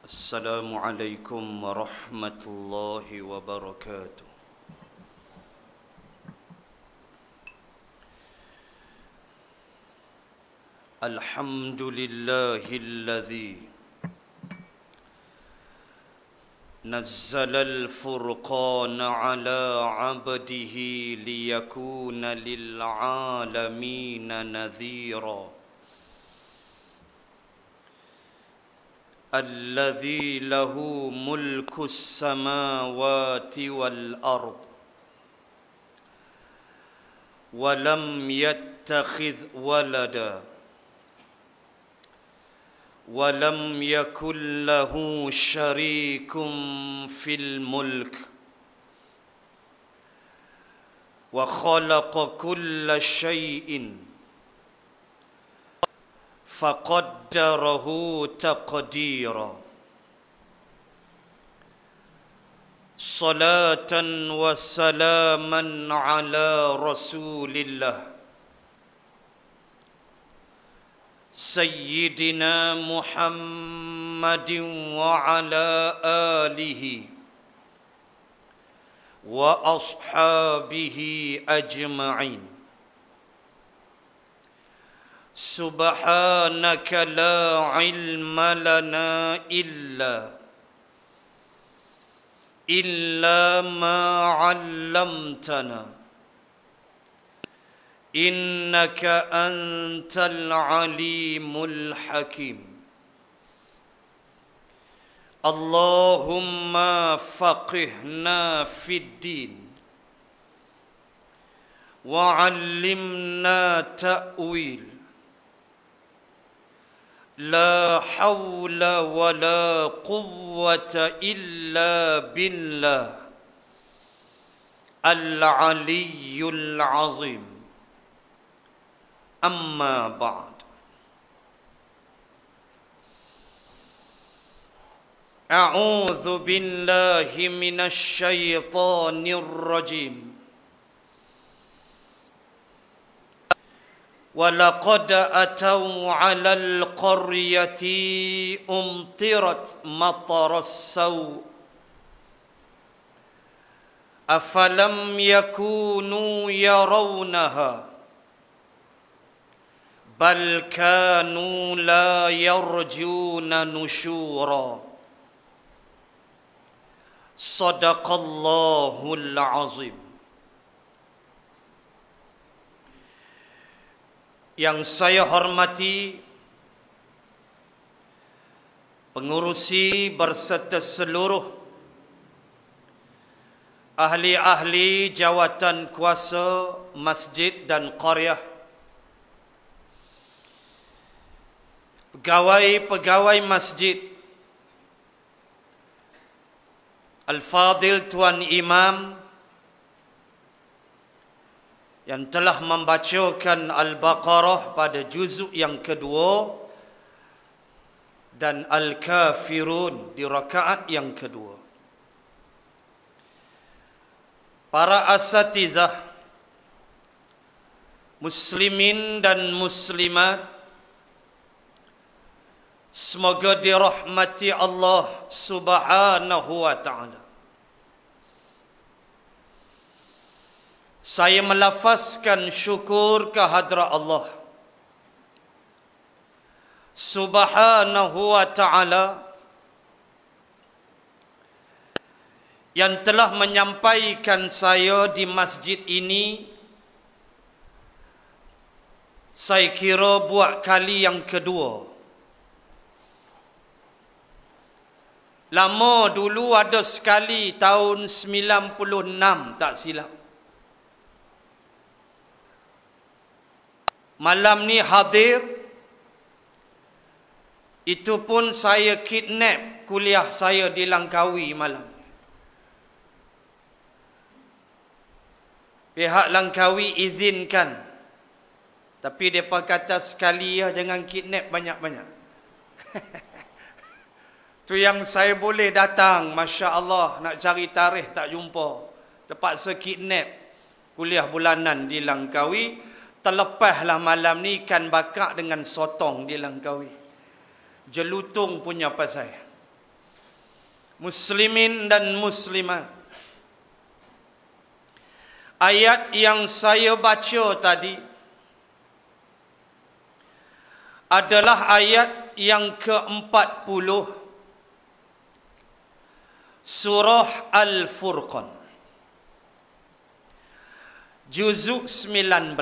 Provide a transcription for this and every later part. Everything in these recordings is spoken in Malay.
السلام عليكم ورحمة الله وبركاته. الحمد لله الذي نزل الفرقان على عبده ليكون للعالمين نذيرا، الذي له ملك السماوات والأرض ولم يتخذ ولدا ولم يكن له شريك في الملك وخلق كل شيء فقدره تقديرا. صلاة وسلاما على رسول الله سيدنا محمد وعلى آله وأصحابه أجمعين. سبحانك لا علم لنا إلا ما علمتنا إنك أنت العليم الحكيم. اللهم فقهنا في الدين وعلمنا تأويل، لا حول ولا قوة إلا بالله العلي العظيم. أما بعد، أعوذ بالله من الشيطان الرجيم. ولقد أتوا على القرية أمطرت مطر السوء أفلم يكونوا يرونها بل كانوا لا يرجون نشورا. صدق الله العظيم. Yang saya hormati pengurusi berserta seluruh ahli-ahli jawatan kuasa masjid dan qaryah, pegawai-pegawai masjid, Al-Fadil Tuan Imam yang telah membacakan Al-Baqarah pada juzuk yang kedua dan Al-Kafirun di rakaat yang kedua. Para asatizah, muslimin dan muslimat, semoga dirahmati Allah Subhanahu wa ta'ala. Saya melafazkan syukur kehadrat Allah Subhanahu wa ta'ala yang telah menyampaikan saya di masjid ini, saya kira buat kali yang kedua. Lama dulu ada sekali tahun 96 tak silap. Malam ni hadir, itu pun saya kidnap kuliah saya di Langkawi malam. Pihak Langkawi izinkan, tapi mereka kata sekali ya, jangan kidnap banyak-banyak. Tu yang saya boleh datang, Masya Allah, nak cari tarikh tak jumpa, terpaksa kidnap kuliah bulanan di Langkawi. Terlepaslah malam ni ikan bakar dengan sotong di Langkawi. Jelutung punya pasal. muslimin dan muslimat, ayat yang saya baca tadi adalah ayat yang ke-40 surah Al-Furqan, juzuk 19,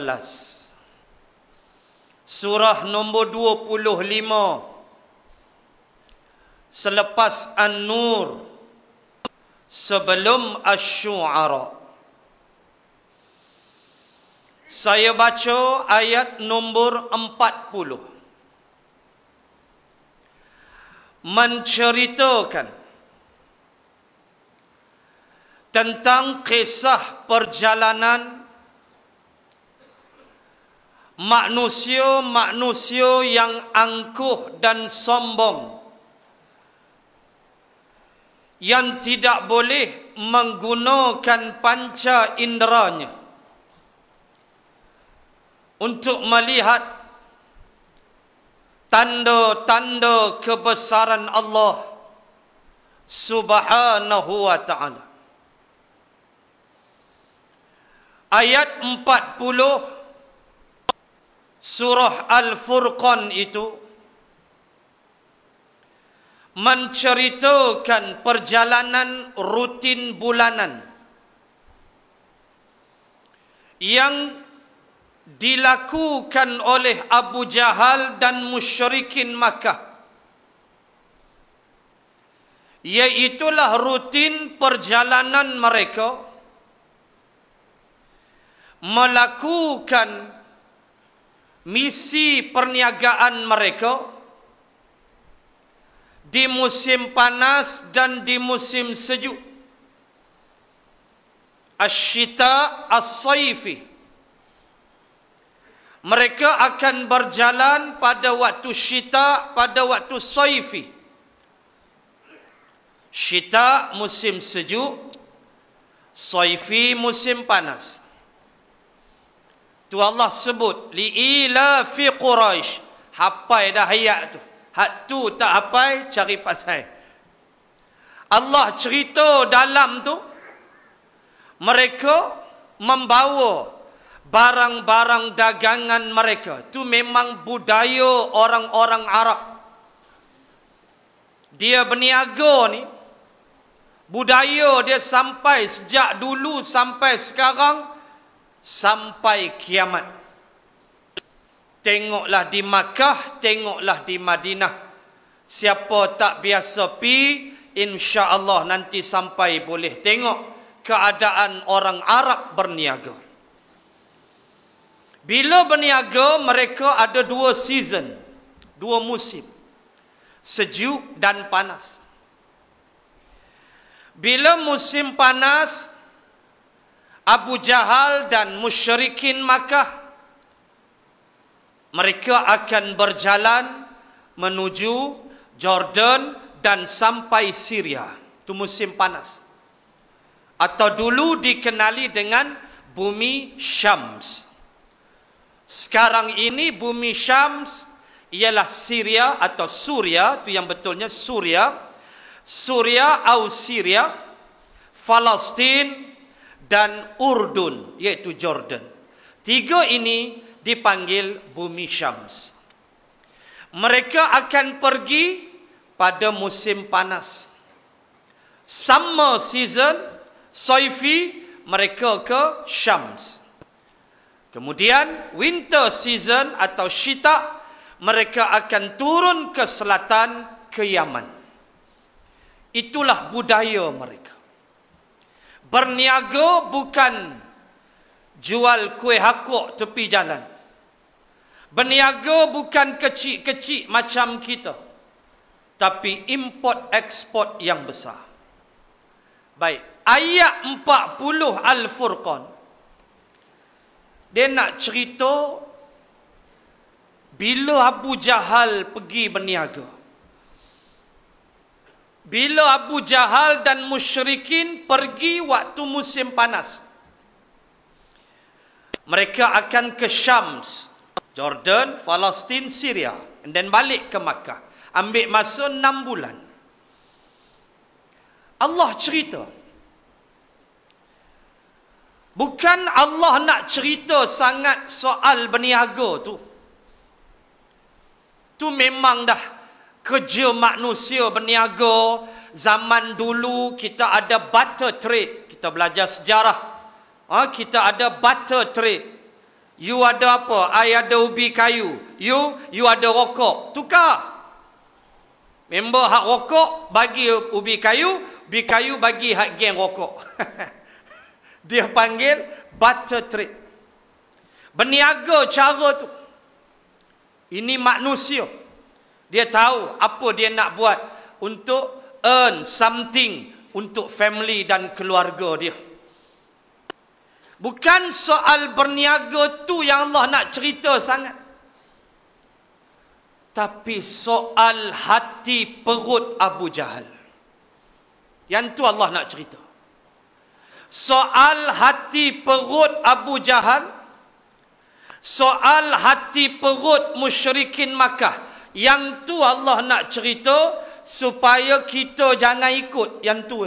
surah nombor 25 selepas An-Nur, sebelum Asy-Syu'ara. Saya baca ayat nombor 40, menceritakan tentang kisah perjalanan manusia-manusia yang angkuh dan sombong, yang tidak boleh menggunakan panca inderanya untuk melihat tanda-tanda kebesaran Allah Subhanahu wa ta'ala. Ayat 40 surah Al-Furqan itu menceritakan perjalanan rutin bulanan yang dilakukan oleh Abu Jahal dan musyrikin Makkah, iaitulah rutin perjalanan mereka melakukan misi perniagaan mereka di musim panas dan di musim sejuk, Asy-Syita As-Saifi. Mereka akan berjalan pada waktu syita, pada waktu saifi. Syita musim sejuk, saifi musim panas. Tu Allah sebut li'ilafi Quraisy. Hafai dah ayat tu. Hak tu tak hafai, cari pasal. Allah cerita dalam tu, mereka membawa barang-barang dagangan mereka. Tu memang budaya orang-orang Arab. Dia berniaga ni, budaya dia sampai sejak dulu sampai sekarang, sampai kiamat. Tengoklah di Makkah, tengoklah di Madinah. Siapa tak biasa pi, insya-Allah nanti sampai boleh tengok keadaan orang Arab berniaga. Bila berniaga, mereka ada dua season, dua musim, sejuk dan panas. Bila musim panas, Abu Jahal dan musyrikin Makkah, mereka akan berjalan menuju Jordan dan sampai Syria. Itu musim panas, atau dulu dikenali dengan bumi Syams. Sekarang ini bumi Syams ialah Syria atau Suria, itu yang betulnya Suria, atau Syria, Palestin dan Urdun, iaitu Jordan. Tiga ini dipanggil bumi Syams. Mereka akan pergi pada musim panas. Summer season, Saifi, mereka ke Syams. Kemudian winter season atau Syita, mereka akan turun ke selatan, ke Yaman. Itulah budaya mereka. Berniaga bukan jual kuih hakuk tepi jalan. Berniaga bukan kecil-kecil macam kita, tapi import ekspor yang besar. Baik, ayat 40 Al-Furqan, dia nak cerita bila Abu Jahal pergi berniaga. Bila Abu Jahal dan musyrikin pergi waktu musim panas, mereka akan ke Syams, Jordan, Palestin, Syria, and then balik ke Makkah. Ambil masa 6 bulan. Allah cerita. Bukan Allah nak cerita sangat soal berniaga tu. Tu memang dah kerja manusia berniaga. Zaman dulu kita ada barter trade. Kita belajar sejarah. Kita ada barter trade. You ada apa? I ada ubi kayu. You ada rokok. Tukar. Member hak rokok bagi ubi kayu bagi hak geng rokok. Dia panggil barter trade. Berniaga cara tu. Ini manusia. Dia tahu apa dia nak buat untuk earn something untuk family dan keluarga dia. Bukan soal berniaga tu yang Allah nak cerita sangat. Tapi soal hati perut Abu Jahal. Yang tu Allah nak cerita. Soal hati perut Abu Jahal, soal hati perut musyrikin Makkah. Yang tu Allah nak cerita supaya kita jangan ikut yang tu.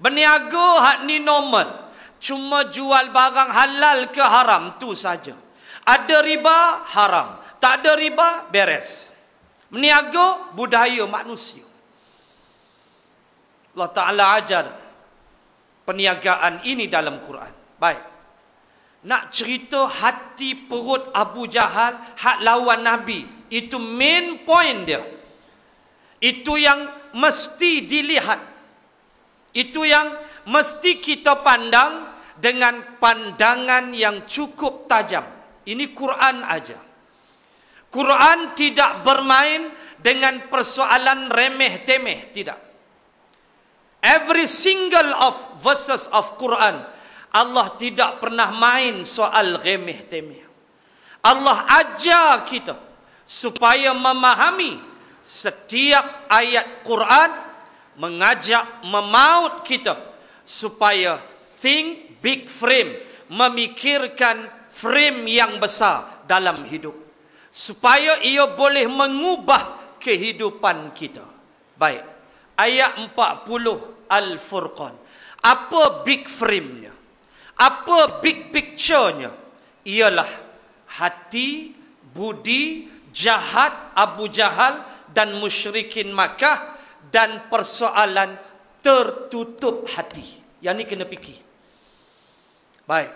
Berniaga hak ni normal. Cuma jual barang halal ke haram tu saja. Ada riba haram, tak ada riba beres. Berniaga budaya manusia. Allah Ta'ala ajar perniagaan ini dalam Quran. Baik. Nak cerita hati perut Abu Jahal hak lawan Nabi. Itu main point dia. Itu yang mesti dilihat. Itu yang mesti kita pandang dengan pandangan yang cukup tajam. Ini Quran aja. Quran tidak bermain dengan persoalan remeh-temeh. Tidak. Every single of verses of Quran, Allah tidak pernah main soal remeh-temeh. Allah ajar kita supaya memahami setiap ayat Quran, mengajak, memaut kita supaya think big frame, memikirkan frame yang besar dalam hidup, supaya ia boleh mengubah kehidupan kita. Baik, ayat 40 Al-Furqan. Apa big frame-nya? Apa big picture-nya? Ialah hati, budi, jahat Abu Jahal dan musyrikin Makkah dan persoalan tertutup hati. Yang ni kena fikir. Baik.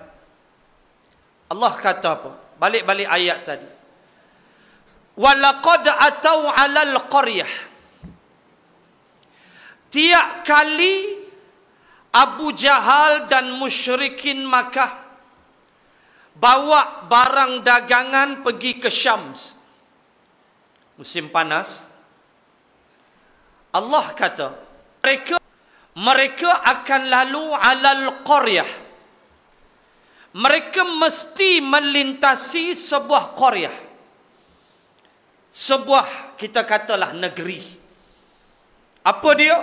Allah kata apa? Balik-balik ayat tadi. Walaqad atau 'alal qaryah. Tiap kali Abu Jahal dan musyrikin Makkah bawa barang dagangan pergi ke Syams, musim panas, Allah kata mereka akan lalu alal qaryah. Mereka mesti melintasi sebuah qaryah, sebuah kita katalah negeri. Apa dia?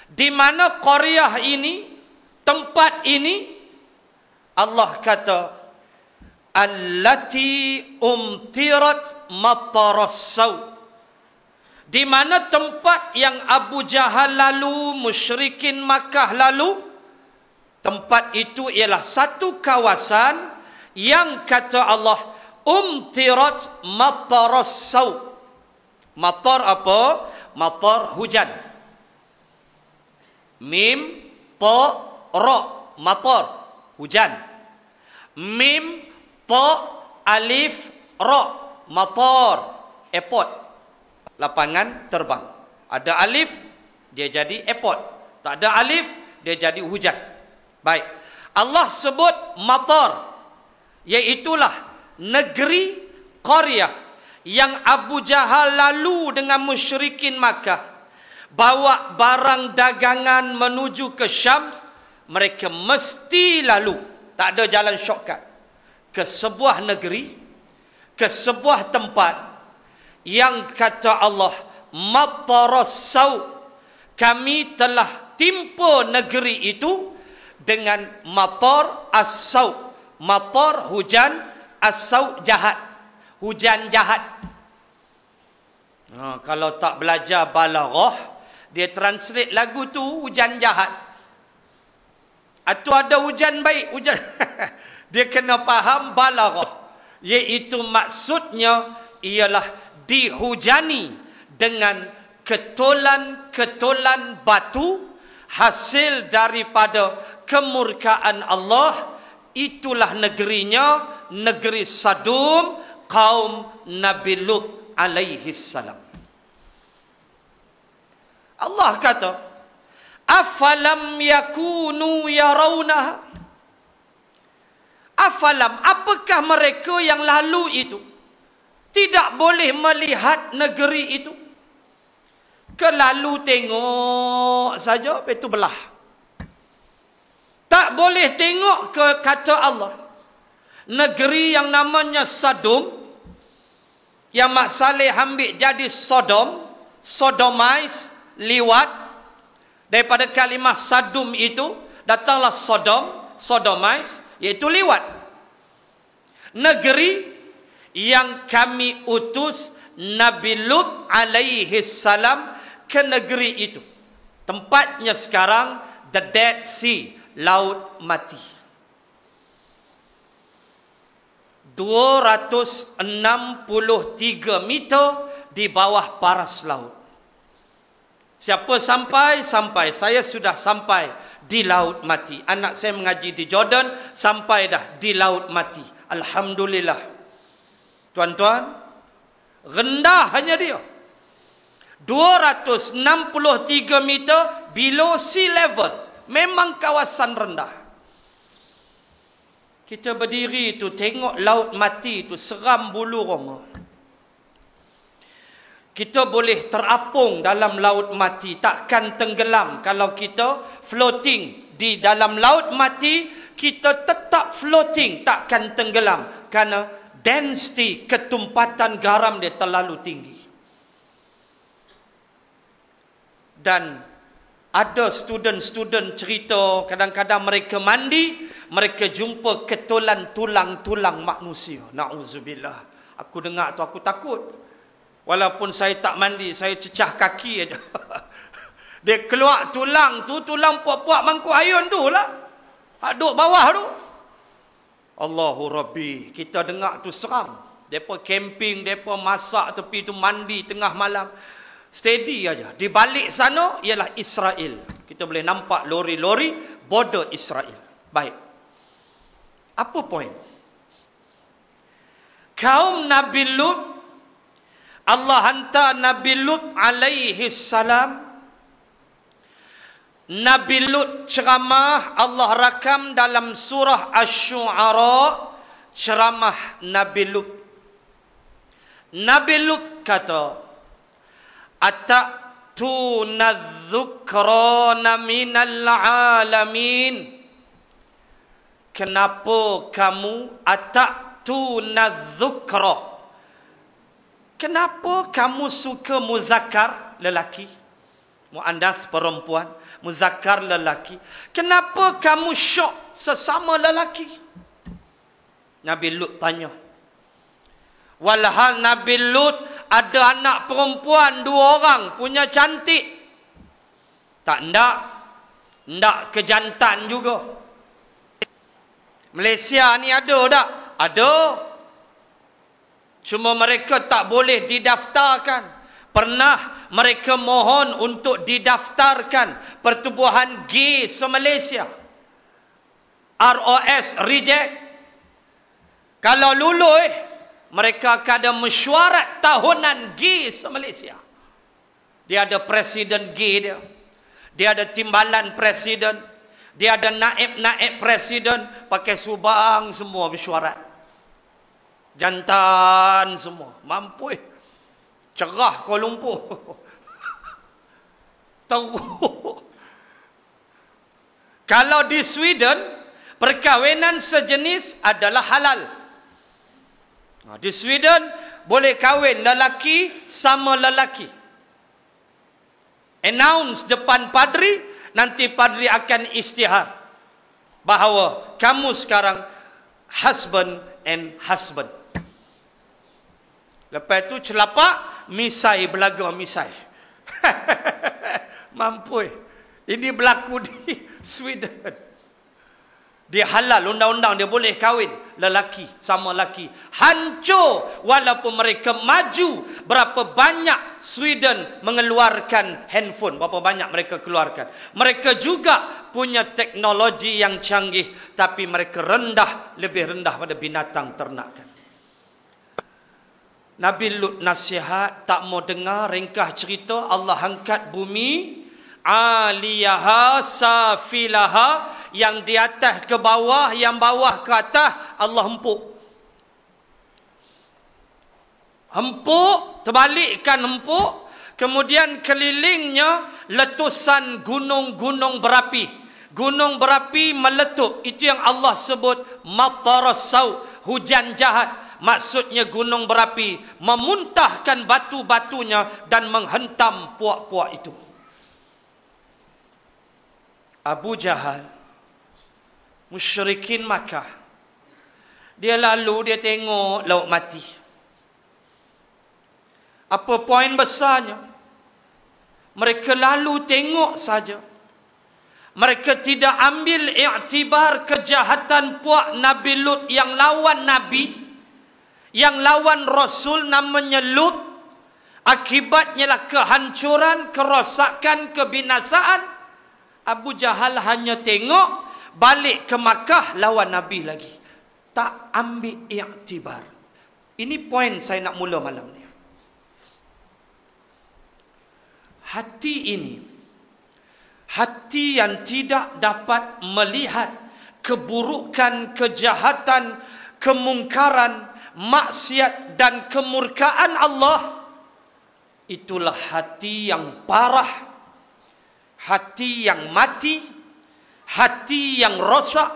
Di mana qaryah ini, tempat ini, Allah kata allati umtirat mataras saw. Di mana tempat yang Abu Jahal lalu, musyrikin Makkah lalu, tempat itu ialah satu kawasan yang kata Allah umtirat mataras saw. Matar apa? Matar hujan. Mim ta ra, matar hujan. Mim ta alif ra, matar airport, lapangan terbang. Ada alif dia jadi airport, tak ada alif dia jadi hujan. Baik, Allah sebut matar, iaitulah negeri qaryah yang Abu Jahal lalu dengan musyrikin Makkah, bawa barang dagangan menuju ke Syams. Mereka mesti lalu, tak ada jalan shortcut, ke sebuah negeri, ke sebuah tempat yang kata Allah mataras saw, kami telah timpa negeri itu dengan matar as-saw. Matar hujan, as-saw jahat, hujan jahat. Kalau tak belajar balaghah Dia translate lagu tu hujan jahat. Atau ada hujan baik, hujan. Dia kena faham balaghah. Iaitu maksudnya ialah dihujani dengan ketolan-ketolan batu hasil daripada kemurkaan Allah. Itulah negerinya, negeri Sadum, kaum Nabi Lut alaihi salam. Allah kata, afalam yakunu yarawnaha. Afalam, apakah mereka yang lalu itu tidak boleh melihat negeri itu? Kelalu tengok saja, lepas itu belah. Tak boleh tengok ke kata Allah. Negeri yang namanya Sadum, yang Mak Saleh ambil jadi Sodom, sodomize, liwat. Daripada kalimah Sadum itu datanglah Sodom, sodomize, iaitu liwat. Negeri yang kami utus Nabi Lut alaihi salam ke negeri itu. Tempatnya sekarang the Dead Sea, Laut Mati. 263 meter di bawah paras laut. Siapa sampai? Sampai. Saya sudah sampai di Laut Mati. Anak saya mengaji di Jordan, sampai dah di Laut Mati. Alhamdulillah. Tuan-tuan, rendah hanya dia. 263 meter below sea level. Memang kawasan rendah. Kita berdiri tu tengok Laut Mati tu, seram bulu roma. Kita boleh terapung dalam Laut Mati, takkan tenggelam. Kalau kita floating di dalam Laut Mati, kita tetap floating, takkan tenggelam. Kerana density, ketumpatan garam dia terlalu tinggi. Dan ada student-student cerita, kadang-kadang mereka mandi, mereka jumpa ketolan tulang-tulang manusia. Na'udzubillah. Aku dengar tu aku takut. Walaupun saya tak mandi, saya cecah kaki aja. Dia keluar tulang tu, tulang puak-puak mangkuk ayun tu lah. Duduk bawah tu. Allahu Rabbi. Kita dengar tu seram. Mereka camping, mereka masak tepi tu, mandi tengah malam. Steady aja. Di balik sana ialah Israel. Kita boleh nampak lori-lori border Israel. Baik. Apa poin? Kaum Nabi Lut, Allah hantar Nabi Lut alaihi salam. Nabi Lut ceramah, Allah rakam dalam surah Asy-Syu'ara, ceramah Nabi Lut. Nabi Lut kata, Ata'tuna dzukrana minal alamin. Kenapa kamu ata'tuna dzukra? Kenapa kamu suka muzakkar lelaki? Muannas perempuan, muzakkar lelaki. Kenapa kamu syok sesama lelaki? Nabi Lut tanya. Walhal Nabi Lut ada anak perempuan 2 orang, punya cantik. Tak ndak kejantan juga. Malaysia ni ada tak? Ada. Cuma mereka tak boleh didaftarkan. Pernah mereka mohon untuk didaftarkan Pertubuhan Gay se-Malaysia. ROS reject. Kalau lulus, mereka akan ada mesyuarat tahunan gay se-Malaysia. Dia ada presiden gay dia. Dia ada timbalan presiden. Dia ada naib-naib presiden. Pakai subang semua mesyuarat. Jantan semua. Mampu cerah Kuala Lumpur. Teruk. Kalau di Sweden, perkahwinan sejenis adalah halal. Di Sweden boleh kahwin lelaki sama lelaki. Announce depan padri, nanti padri akan isytihar bahawa kamu sekarang husband and husband. Lepas tu celapak, misai belaga misai. mampu. Ini berlaku di Sweden. Dia halal, undang-undang dia boleh kahwin lelaki sama lelaki. Hancur walaupun mereka maju. Berapa banyak Sweden mengeluarkan handphone, berapa banyak mereka keluarkan. Mereka juga punya teknologi yang canggih, tapi mereka rendah, lebih rendah pada binatang ternakan. Nabi Lut nasihat, tak mau dengar, ringkas cerita. Allah angkat bumi, aliyaha safilaha, yang di atas ke bawah, yang bawah ke atas, Allah empuk. Empuk, terbalikkan empuk. Kemudian kelilingnya letusan gunung-gunung berapi. Gunung berapi meletup. Itu yang Allah sebut mataras saut, hujan jahat. Maksudnya gunung berapi memuntahkan batu-batunya dan menghentam puak-puak itu. Abu Jahal, musyrikin Makkah, dia lalu dia tengok laut mati. Apa poin besarnya? Mereka lalu tengok saja. Mereka tidak ambil iktibar kejahatan puak Nabi Lut yang lawan Nabi, yang lawan Rasul namanya Lut. Akibatnya lah kehancuran, kerosakan, kebinasaan. Abu Jahal hanya tengok, balik ke Makkah lawan Nabi lagi. Tak ambil iktibar. Ini poin saya nak mula malam ni. Hati ini, hati yang tidak dapat melihat keburukan, kejahatan, kemungkaran, maksiat dan kemurkaan Allah, itulah hati yang parah, hati yang mati, hati yang rosak,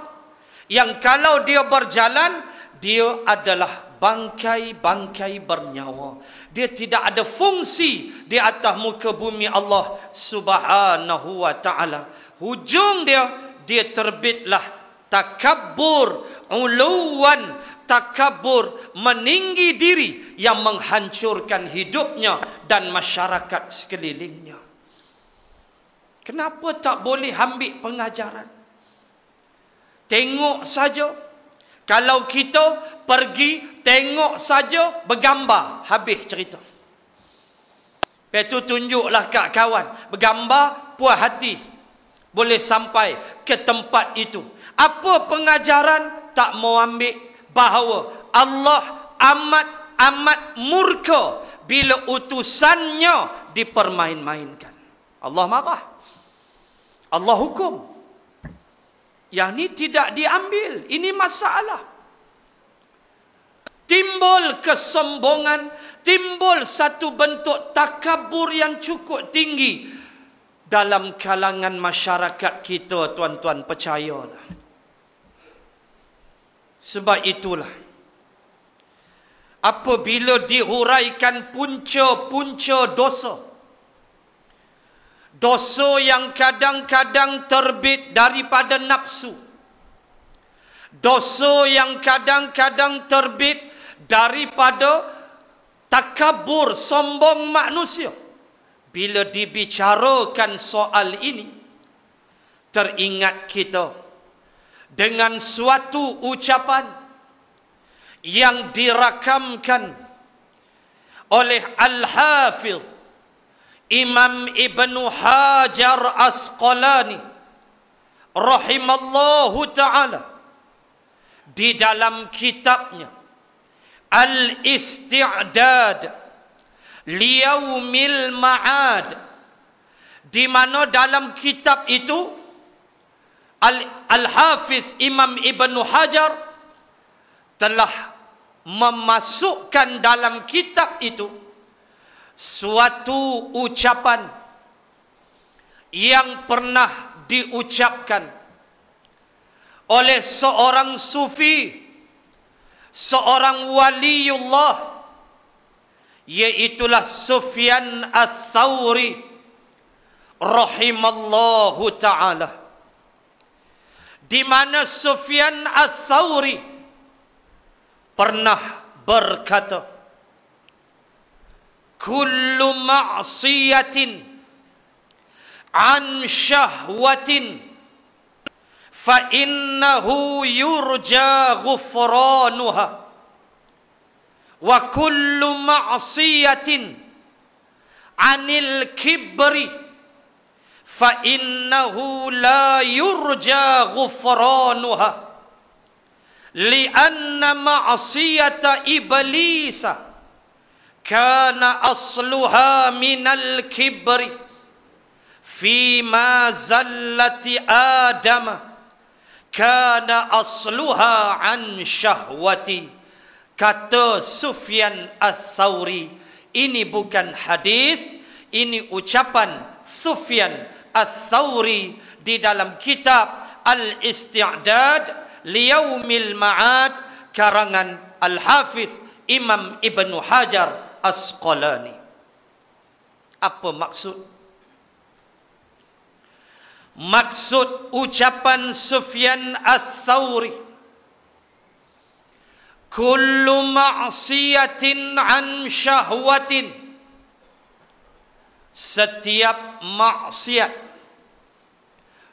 yang kalau dia berjalan, dia adalah bangkai-bangkai bernyawa. Dia tidak ada fungsi di atas muka bumi Allah Subhanahu wa ta'ala. Hujung dia terbitlah takabbur, uluwan, takabbur, meninggi diri yang menghancurkan hidupnya dan masyarakat sekelilingnya. Kenapa tak boleh ambil pengajaran? Tengok saja. Kalau kita pergi tengok saja, bergambar, habis cerita. Lepas tu tunjuklah kat kawan, bergambar, puas hati, boleh sampai ke tempat itu. Apa pengajaran? Tak mau ambil bahawa Allah amat murka bila utusannya dipermain-mainkan. Allah marah, Allah hukum. Yang ni tidak diambil. Ini masalah. Timbul kesombongan, timbul satu bentuk takabur yang cukup tinggi dalam kalangan masyarakat kita, tuan-tuan, percayalah. Sebab itulah, apabila dihuraikan punca-punca dosa, dosa yang kadang-kadang terbit daripada nafsu, dosa yang kadang-kadang terbit daripada takabur, sombong manusia. Bila dibicarakan soal ini, teringat kita dengan suatu ucapan yang dirakamkan oleh Al-Hafidh Imam Ibn Hajar Asqalani rahimallahu ta'ala di dalam kitabnya Al-Isti'dad Liyaumil Ma'ad, di mana dalam kitab itu Al-Hafiz Imam Ibn Hajar telah memasukkan dalam kitab itu suatu ucapan yang pernah diucapkan oleh seorang sufi, seorang waliullah, yaitulah Sufyan Ats-Tsauri rahimallahu ta'ala, di mana Sufyan Ats-Tsauri pernah berkata, kullu ma'siyatin an syahwatin fa innahu yurja ghufranuha wa kullu ma'siyatin anil kibri fa innahu la yurja ghufranuha li'anna ma'siyata iblisa kana asluha minal kibri fima zallati adama kana asluha an syahwati. Kata Sufyan Ats-Tsauri, ini bukan hadis, ini ucapan Sufyan Ats-Tsauri di dalam kitab Al-Isti'dad Liyaumil Ma'ad karangan Al-Hafiz Imam Ibn Hajar Asqalani. Apa maksud? Maksud ucapan Sufyan Ats-Tsauri, kullu ma'siyatin an syahwatin, setiap maksiat,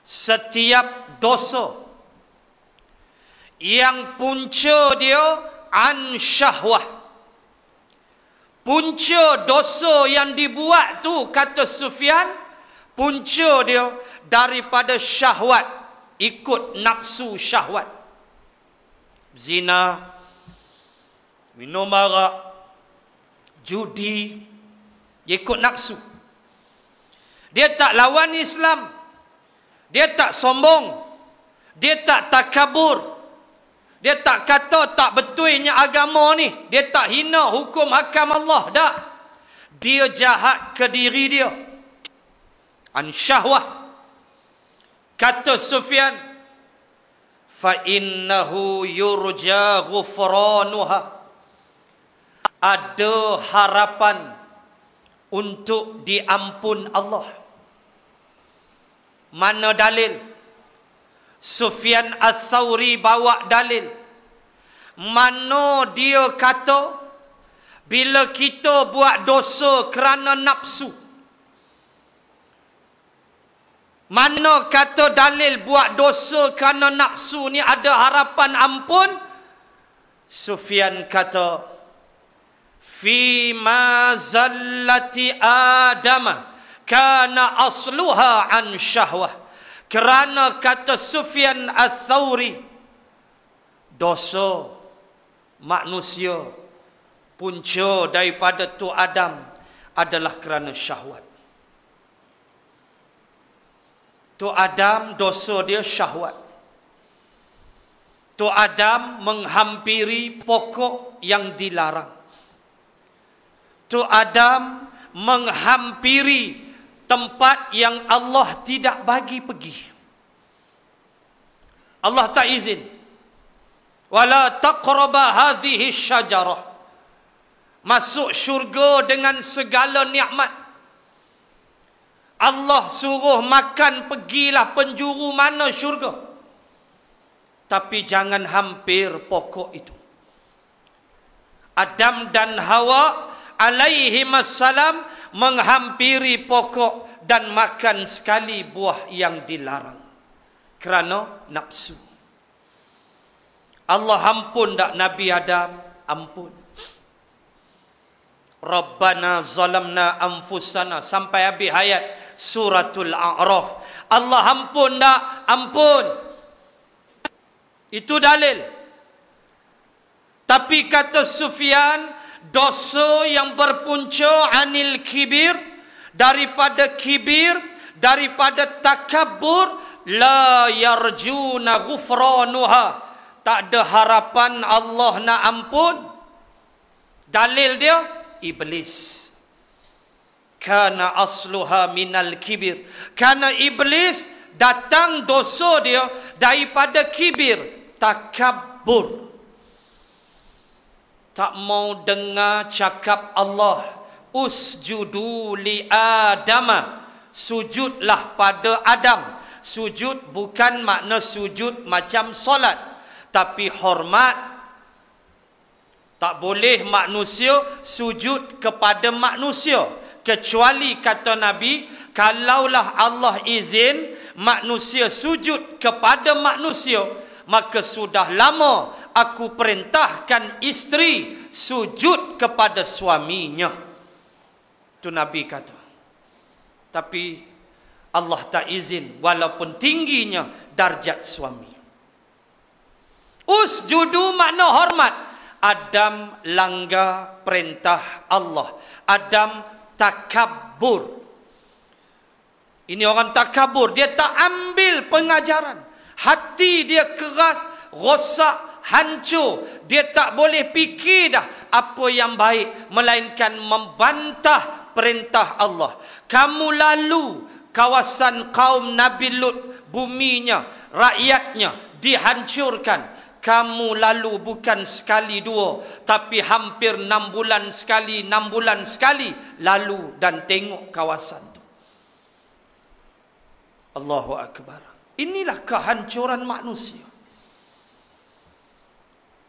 setiap dosa yang punca dia an syahwah, punca dosa yang dibuat tu, kata Sufyan, punca dia daripada syahwat, ikut nafsu syahwat. Zina, minum arak, judi, dia ikut nafsu. Dia tak lawan Islam, dia tak sombong, dia tak takabur, dia tak kata tak betulnya agama ni, dia tak hina hukum hakam Allah, tak. Dia jahat ke diri dia, an syahwah. Kata Sufyan, fa innahu yurja ghufranuha, ada harapan untuk diampun Allah. Mana dalil? Sufyan Ats-Tsauri bawa dalil. Mana dia kata bila kita buat dosa kerana nafsu? Mana kata dalil buat dosa kerana nafsu ni ada harapan ampun? Sufyan kata, fi ma zallati adama kana asluha an syahwah. Kerana kata Sufyan Ats-Tsauri, dosa manusia punca daripada tu Adam adalah kerana syahwat. Tu Adam dosa dia syahwat. Tu Adam menghampiri pokok yang dilarang. Tu Adam menghampiri tempat yang Allah tidak bagi pergi. Allah tak izin. Wala taqraba hadhihi syajarah. Masuk syurga dengan segala nikmat. Allah suruh makan, pergilah penjuru mana syurga. Tapi jangan hampir pokok itu. Adam dan Hawa alaihimassalam menghampiri pokok dan makan sekali buah yang dilarang kerana nafsu. Allah ampun tak Nabi Adam? Ampun. Rabbana zalamna anfusana sampai habis ayat suratul A'raf. Allah ampun tak? Ampun. Itu dalil. Tapi kata Sufyan, dosa yang berpunca anil kibir, daripada kibir, daripada takabur, la yarjuna ghufranuha, tak ada harapan Allah nak ampun. Dalil dia iblis. Kana asluha minal kibir, karena iblis datang dosa dia daripada kibir, takabur. Tak mau dengar cakap Allah, usjudu li Adama, sujudlah pada Adam. Sujud bukan makna sujud macam solat, tapi hormat. Tak boleh manusia sujud kepada manusia, kecuali kata Nabi, kalaulah Allah izin manusia sujud kepada manusia, maka sudah lama aku perintahkan isteri sujud kepada suaminya. Itu Nabi kata. Tapi Allah tak izin walaupun tingginya darjat suami. Usjudu makna hormat. Adam langgar perintah Allah. Adam takabur. Ini orang takabur. Dia tak ambil pengajaran. Hati dia keras, rosak, hancur. Dia tak boleh fikir dah apa yang baik, melainkan membantah perintah Allah. Kamu lalu kawasan kaum Nabi Lut, buminya, rakyatnya dihancurkan. Kamu lalu bukan sekali dua, tapi hampir 6 bulan sekali, 6 bulan sekali lalu dan tengok kawasan itu. Allahu Akbar. Inilah kehancuran manusia.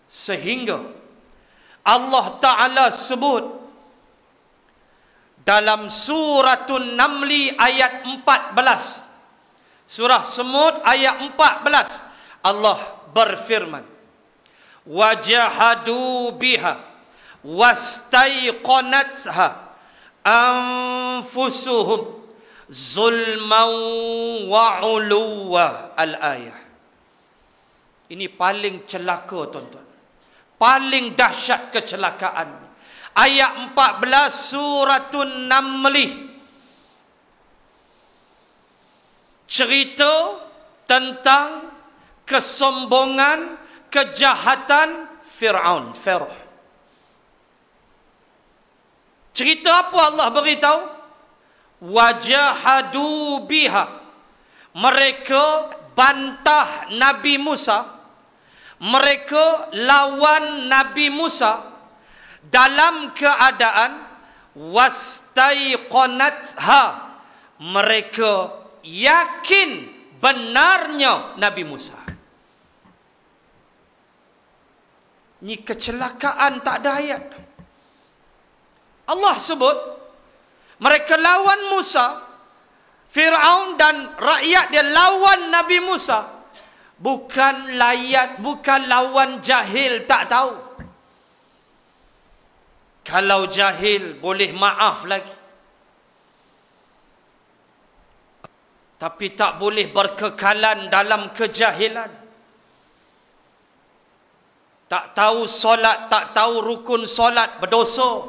Sehingga Allah Ta'ala sebut dalam Suratul Namli ayat 14. Surah Semut ayat 14. Allah berfirman, wajahadu biha wastaiqanatha anfusuhum zulman wa uluwa. Al-ayah. Ini paling celaka tuan-tuan, paling dahsyat kecelakaan. Ayat 14 Suratul Namli cerita tentang kesombongan, kejahatan Fir'aun. Cerita apa Allah beritahu? Wajahadu biha. Mereka bantah Nabi Musa. Mereka lawan Nabi Musa dalam keadaan wastaiqanatha. Mereka yakin benarnya Nabi Musa. Ini kecelakaan tak ada ayat. Allah sebut mereka lawan Musa, Fir'aun dan rakyat dia lawan Nabi Musa. Bukan lawan jahil tak tahu. Kalau jahil boleh maaf lagi. Tapi tak boleh berkekalan dalam kejahilan. Tak tahu solat, tak tahu rukun solat, berdosa.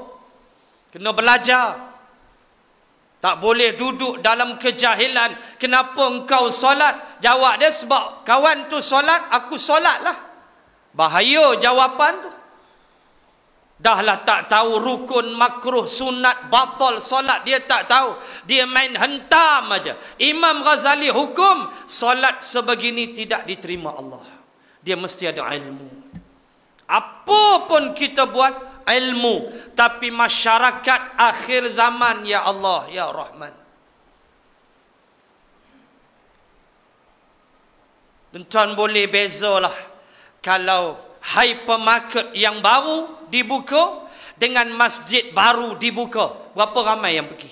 Kena belajar. Tak boleh duduk dalam kejahilan. Kenapa engkau solat? Jawab dia, sebab kawan tu solat, aku solat lah. Bahaya jawapan tu. Dahlah tak tahu rukun, makruh, sunat, batal solat, dia tak tahu. Dia main hentam aja. Imam Ghazali hukum solat sebegini tidak diterima Allah. Dia mesti ada ilmu. Apa pun kita buat ilmu, tapi masyarakat akhir zaman, ya Allah, ya Rahman. Tuan boleh bezalah kalau hypermarket yang baru dibuka dengan masjid baru dibuka. Berapa ramai yang pergi?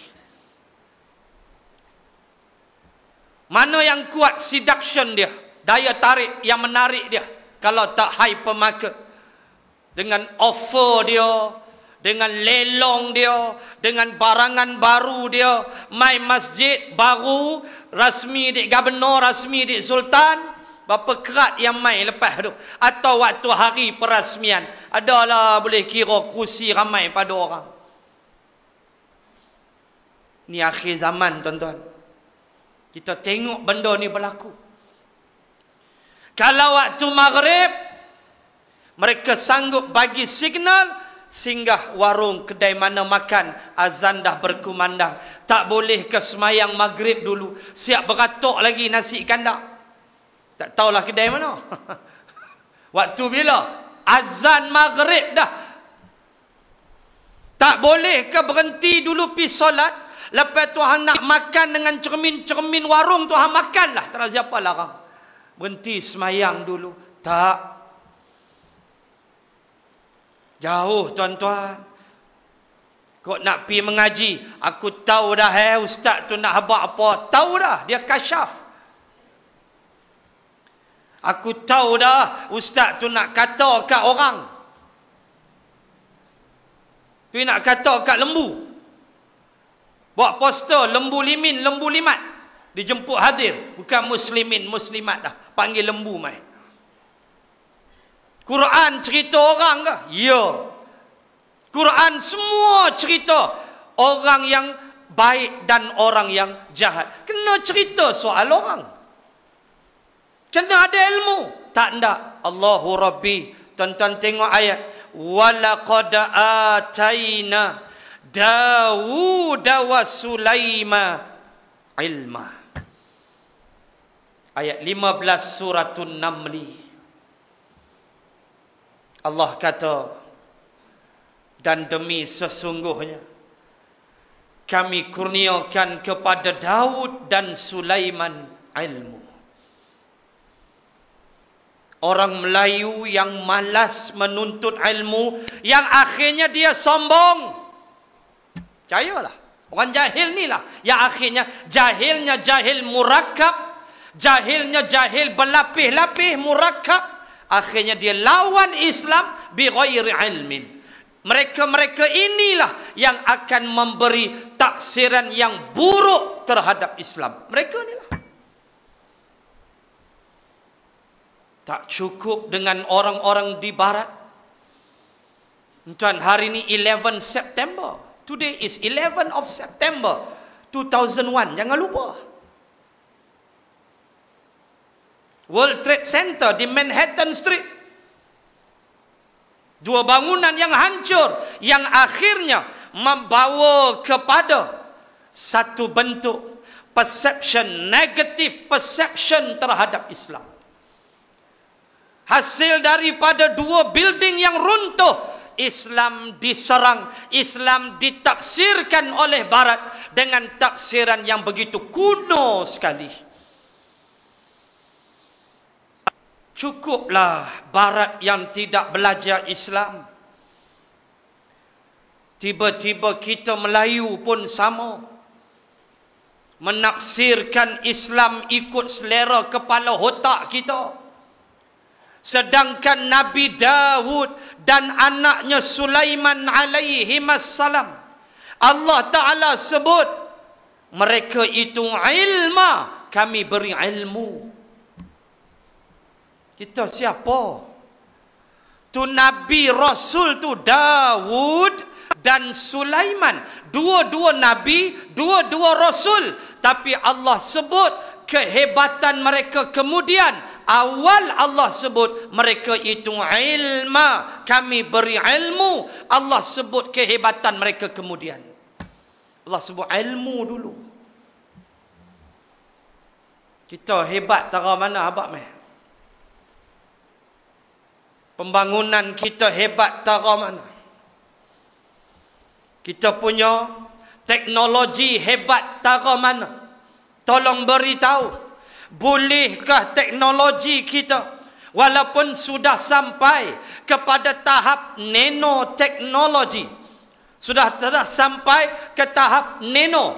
Mana yang kuat seduction dia, daya tarik yang menarik dia? Kalau tak hypermarket, dengan offer dia, dengan lelong dia, dengan barangan baru dia, mai masjid baru rasmi dik gubernur, rasmi dik sultan. Berapa kerat yang mai lepas tu? Atau waktu hari perasmian, adalah boleh kira kursi ramai pada orang. Ni akhir zaman tuan-tuan. Kita tengok benda ni berlaku. Kalau waktu maghrib mereka sanggup bagi signal, singgah warung, kedai mana makan, azan dah berkumandang. Tak boleh ke semayang maghrib dulu, siap beratuk lagi nasi kandar. Tak tahulah kedai mana. Waktu bila? Azan maghrib dah. Tak boleh ke berhenti dulu pergi solat, lepas tu hang nak makan dengan cermin-cermin warung tu hang makanlah. Tak ada siapa larang. Berhenti semayang dulu. Tak. Jauh tuan-tuan. Kok nak pi mengaji, aku tahu dah ustaz tu nak habaq apa. Tahu dah, dia kasyaf. Aku tahu dah ustaz tu nak kata kat orang. Pi nak kata kat lembu. Buat poster lembu limin, lembu limat. Dijemput hadir, bukan muslimin, muslimat dah. Panggil lembu mai. Quran cerita orang ke? Ya. Quran semua cerita orang yang baik dan orang yang jahat. Kena cerita soal orang. Kena ada ilmu. Tak ndak. Allahu Rabbi. Tuan-tuan tengok ayat. Walaqad ataina Dawud wa Sulaima ilma. Ayat 15 suratul Namli. Allah kata, dan demi sesungguhnya kami kurniakan kepada Daud dan Sulaiman ilmu. Orang Melayu yang malas menuntut ilmu, yang akhirnya dia sombong. Percayalah, orang jahil ni lah yang akhirnya jahilnya jahil murakkab, jahilnya jahil berlapis-lapis murakkab, akhirnya dia lawan Islam bi ghairi ilmin. Mereka-mereka inilah yang akan memberi taksiran yang buruk terhadap Islam. Mereka inilah. Tak cukup dengan orang-orang di barat. Tuan, hari ini 11 September. Today is 11 of September 2001. Jangan lupa. World Trade Center di Manhattan Street. Dua bangunan yang hancur, yang akhirnya membawa kepada satu bentuk perception, negative perception terhadap Islam. Hasil daripada dua building yang runtuh, Islam diserang, Islam ditafsirkan oleh Barat dengan tafsiran yang begitu kuno sekali. Cukuplah Barat yang tidak belajar Islam. Tiba-tiba kita Melayu pun sama. Menafsirkan Islam ikut selera kepala otak kita. Sedangkan Nabi Dawud dan anaknya Sulaiman alaihimassalam, Allah Ta'ala sebut mereka itu ilma, kami beri ilmu. Kita siapa? Tu Nabi Rasul tu Dawud dan Sulaiman. Dua-dua Nabi, dua-dua Rasul. Tapi Allah sebut kehebatan mereka kemudian. Awal Allah sebut mereka itu ilma, kami beri ilmu. Allah sebut kehebatan mereka kemudian. Allah sebut ilmu dulu. Kita hebat tara mana abak meh? Pembangunan kita hebat tara mana? Kita punya teknologi hebat tara mana? Tolong beritahu. Bolehkah teknologi kita walaupun sudah sampai kepada tahap nanoteknologi, sudah sampai ke tahap nano.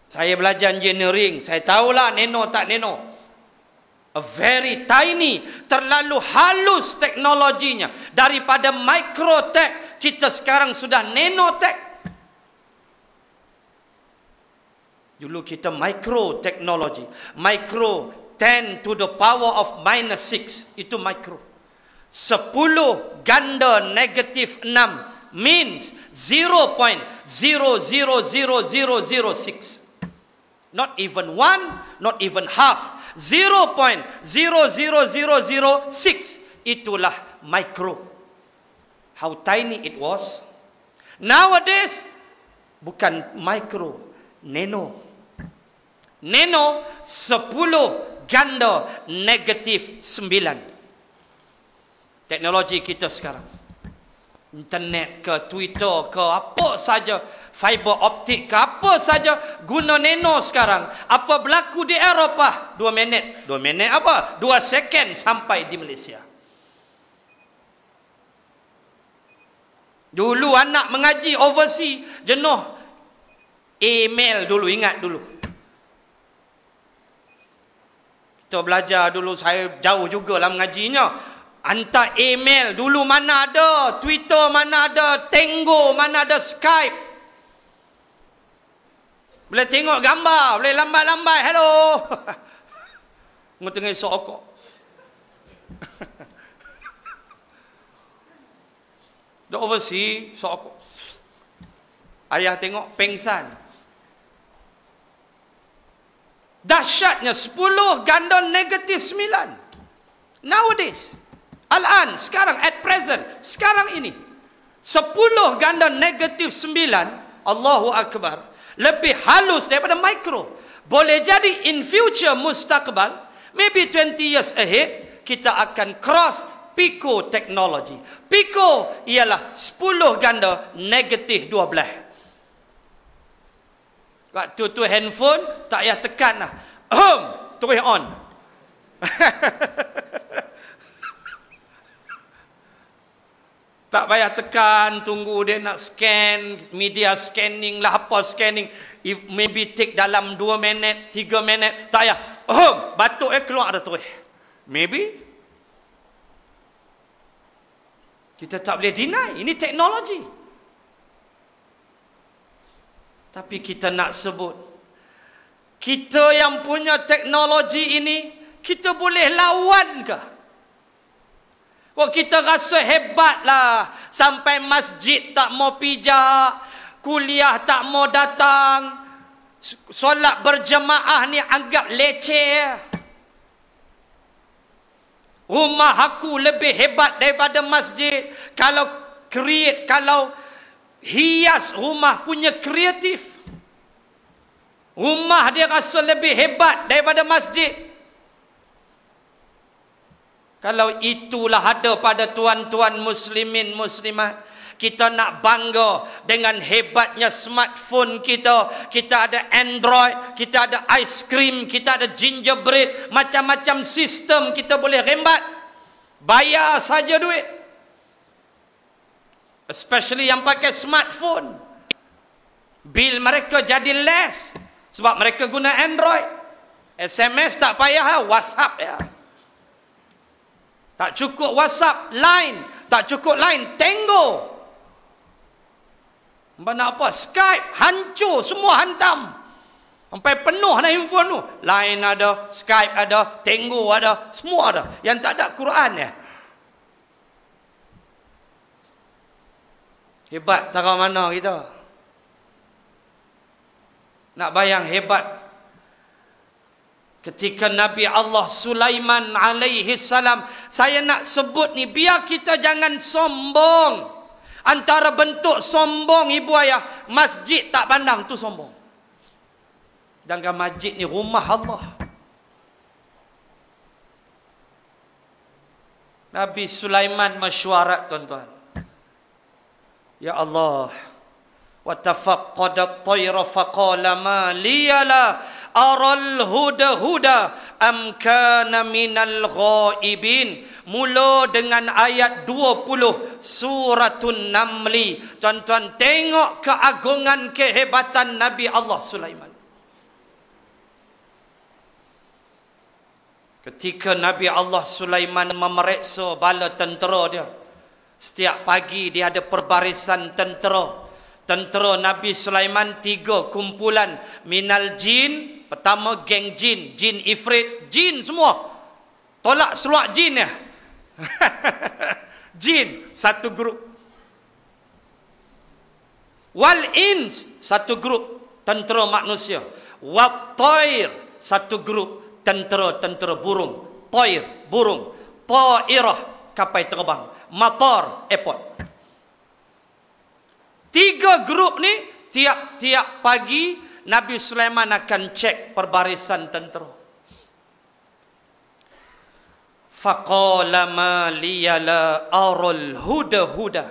Saya belajar engineering, saya tahulah nano tak nano. A very tiny, terlalu halus teknologinya. Daripada microtech, kita sekarang sudah nanotech. Dulu kita microteknologi. Micro 10 to the power of minus 6. Itu micro. 10 ganda negatif 6 means 0.000006. Not even 1, not even half. 0.00006. Itulah micro. How tiny it was. Nowadays, bukan micro, nano. Nano 10 ganda negatif 9. Teknologi kita sekarang. Internet ke, Twitter ke, apa saja, fiber optik ke, apa saja guna nano sekarang. Apa berlaku di Eropah? 2 minit. 2 minit apa? 2 second sampai di Malaysia. Dulu anak mengaji overseas, jenuh email dulu, ingat dulu. Kita belajar dulu, saya jauh juga lah mengajinya. Hantar email dulu, mana ada Twitter, mana ada Tango, mana ada Skype. Boleh tengok gambar, boleh lambai-lambai, hello. Tengah esok okok. Dah overseas, sok ayah tengok pengsan. Dahsyatnya 10 ganda negatif 9. Nowadays, al-an, sekarang, at present, sekarang ini 10 ganda negatif 9, Allahu Akbar, lebih halus daripada mikro. Boleh jadi in future, mustaqbal, maybe 20 years ahead, kita akan cross pico technology. Pico ialah 10 ganda negatif 12. Waktu tu handphone tak payah tekan lah. Terus on. Tak payah tekan, tunggu dia nak scan, media scanning lah, apa scanning. If maybe take dalam 2 minit, 3 minit, tak payah. Batuk keluar dah terus. Maybe. Kita tak boleh deny, ini teknologi. Tapi kita nak sebut, kita yang punya teknologi ini, kita boleh lawan ke? Kok kita rasa hebat lah, sampai masjid tak mau pijak, kuliah tak mau datang, solat berjemaah ni anggap leceh. Rumah aku lebih hebat daripada masjid. Kalau hias rumah punya kreatif, rumah dia rasa lebih hebat daripada masjid. Kalau itulah ada pada tuan-tuan muslimin muslimat, kita nak bangga dengan hebatnya smartphone kita. Kita ada Android, kita ada ice cream, kita ada gingerbread, macam-macam sistem kita boleh rembat. Bayar saja duit. Especially yang pakai smartphone. Bil mereka jadi less sebab mereka guna Android. SMS tak payah, WhatsApp ya. Tak cukup WhatsApp, Line. Tak cukup Line, Tango. Nak apa? Skype, hancur, semua hantam. Sampai penuh dah handphone tu. Line ada, Skype ada, Tango ada, semua ada. Yang tak ada Quran ya. Hebat tara mana kita? Nak bayang hebat. Ketika Nabi Allah Sulaiman alaihi salam, saya nak sebut ni biar kita jangan sombong. Antara bentuk sombong ibu ayah, masjid tak pandang tu sombong. Jangan masjid ni rumah Allah. Nabi Sulaiman mesyuarat tuan-tuan. Ya Allah, wa tafaqqada at-tayra faqala ma liyala aral huda am kana minal ghaibin. Mula dengan ayat 20 Suratun Namli. Tuan-tuan tengok keagungan kehebatan Nabi Allah Sulaiman. Ketika Nabi Allah Sulaiman memeriksa bala tentera dia, setiap pagi dia ada perbarisan tentera. Tentera Nabi Sulaiman 3 kumpulan. Minal jin, pertama geng jin, jin ifrit, jin semua. Tolak seluak jin ya. Jin satu grup. Wal ins satu grup tentera manusia. Wat tair satu grup tentera burung. Tair burung. Tairah kapal terbang. Matar airport. 3 grup ni tiap-tiap pagi Nabi Sulaiman akan cek perbarisan tentera. Faqala ma liyala aral huda.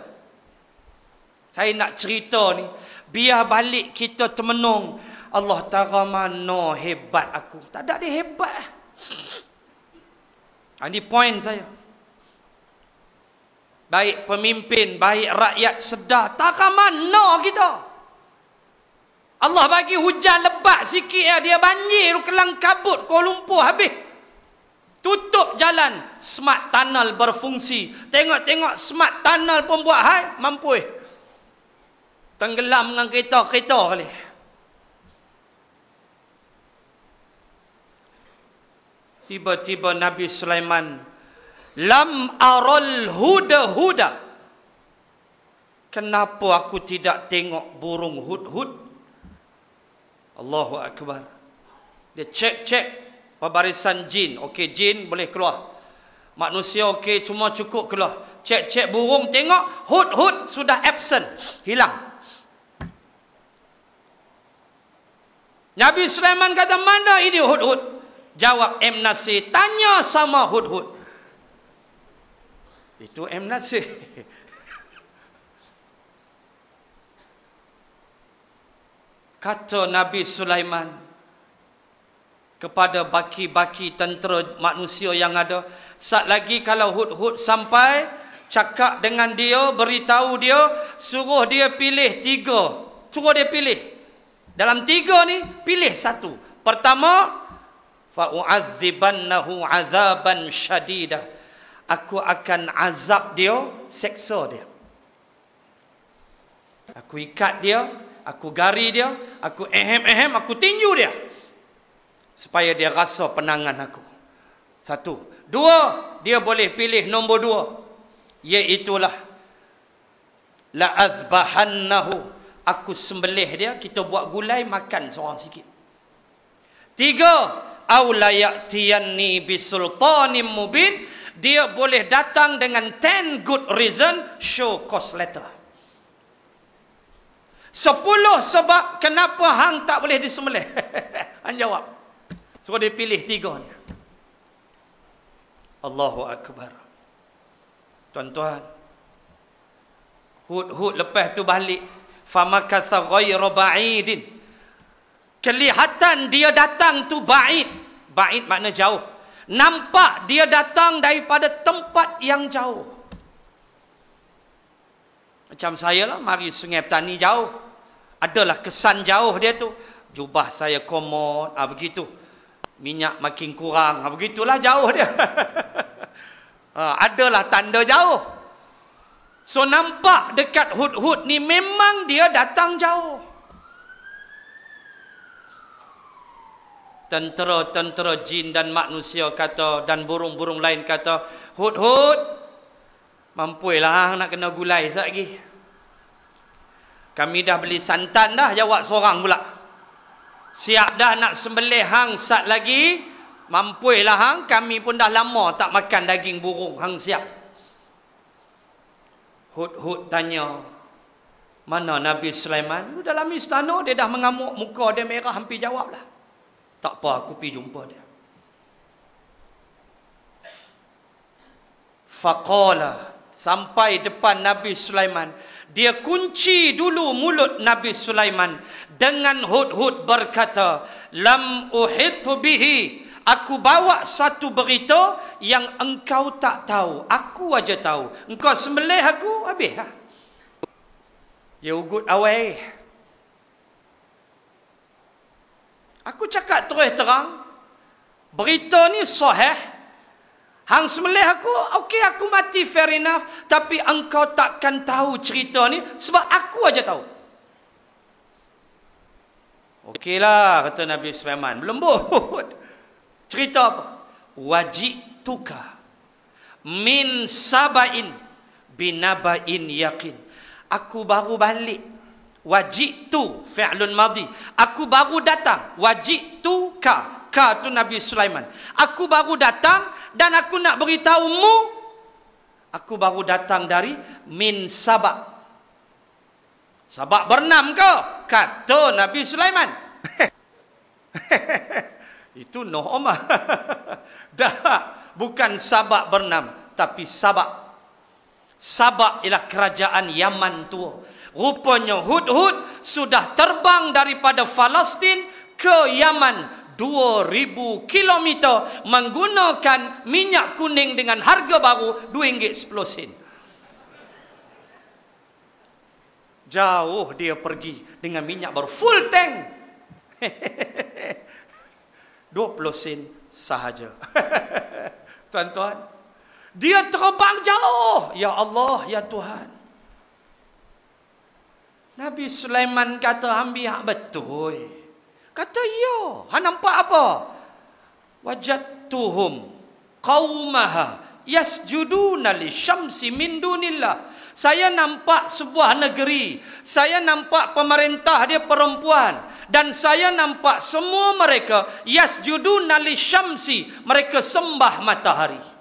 Saya nak cerita ni biar balik kita termenung. Allah Ta'ala mana hebat aku. Tak ada dia hebat. Ini point saya. baik pemimpin, baik rakyat sedar, takkan mana kita. Allah bagi hujan lebat sikit ya, dia banjir kelang kabut Kuala Lumpur habis. Tutup jalan, smart tunnel berfungsi. Tengok-tengok smart tunnel pun buat hai, mampu. Tenggelam dengan kereta-kereta kali. Tiba-tiba Nabi Sulaiman, lam aral huda-huda. Kenapa aku tidak tengok burung hud-hud? Allahu Akbar. Dia cek pembarisan jin. Okey, jin boleh keluar. Manusia okey, cuma cukup keluar. Cek burung, tengok hud-hud sudah absent, hilang. Nabi Sulaiman kata, mana ini hud-hud? Jawab M. Nasir, tanya sama hud-hud. Itu M. Nasir. Kata Nabi Sulaiman kepada baki-baki tentera manusia yang ada, saat lagi kalau hud-hud sampai, cakap dengan dia, beritahu dia, suruh dia pilih 3. Suruh dia pilih. Dalam 3 ni, pilih 1. Pertama, fa'u'adzibannahu azaban syadidah. Aku akan azab dia, seksa dia. Aku ikat dia, aku gari dia, aku ehem, aku tinju dia. Supaya dia rasa penangan aku. 1. 2, dia boleh pilih nombor 2. Iaitulah la'azbahannahu. Aku sembelih dia, kita buat gulai, makan seorang sikit. 3, aw la ya'tiyanni bisultanim mubin. Dia boleh datang dengan 10 good reason, show cause letter. 10 sebab kenapa hang tak boleh disembelih. Hang jawab. So dia pilih 3 ni. Allahu Akbar. Tuan-tuan, hud-hud lepas tu balik. Famakatha ghayra ba'idin. Kelihatan dia datang tu ba'id. Ba'id makna jauh. Nampak dia datang daripada tempat yang jauh. Macam saya lah, mari Sungai Petani jauh. Adalah kesan jauh dia tu. Jubah saya komod, begitu. Minyak makin kurang, begitulah jauh dia. Adalah tanda jauh. So nampak dekat hud-hud ni memang dia datang jauh. Tentera-tentera jin dan manusia kata, dan burung-burung lain kata, hud-hud, mampuilah nak kena gulai sekejap lagi. Kami dah beli santan dah, jawab seorang pula. Siap dah nak sembelih hang sat lagi, mampuilah hang, kami pun dah lama tak makan daging burung, hang siap. Hud-hud tanya, mana Nabi Sulaiman? Dalam istana dia dah mengamuk, muka dia merah, hampir jawab lah. Tak apa, aku pergi jumpa dia. Faqala, sampai depan Nabi Sulaiman, dia kunci dulu mulut Nabi Sulaiman dengan hud-hud berkata, lam uhithu bihi. Aku bawa satu berita yang engkau tak tahu. Aku aja tahu. Engkau sembelih aku, habis lah. Dia ugut awal. Aku cakap terus terang, berita ni sahih. Hang sembelih aku, okey aku mati, fair enough. Tapi engkau takkan tahu cerita ni sebab aku aja tahu. Okeylah, kata Nabi Sulaiman. Berlembut. Cerita apa? Wajituka min sabain binabain yakin. Aku baru balik. Wajitu fi'lun madhi. Aku baru datang. Wajituka. Ka tu Nabi Sulaiman. Aku baru datang dan aku nak beritahumu. Aku baru datang dari min sabak. Sabak bernam kau? Kata Nabi Sulaiman. Itu Noh Omar. Dah, bukan Sabak bernam, tapi Sabak. Sabak ialah kerajaan Yaman tua. Rupanya hud-hud sudah terbang daripada Palestin ke Yaman 2000 kilometer menggunakan minyak kuning dengan harga baru RM2.10. Jauh dia pergi dengan minyak baru full tank. 20 sen sahaja. Tuan-tuan, dia terbang jauh. Ya Allah, ya Tuhan. Nabi Sulaiman kata, ambil betul. Kata, ya. Han nampak apa? Wajadtuhum qaumaha yasjuduna lisyamsi min dunillah. Saya nampak sebuah negeri, saya nampak pemerintah dia perempuan, dan saya nampak semua mereka yasjuduna lisyamsi, mereka sembah matahari.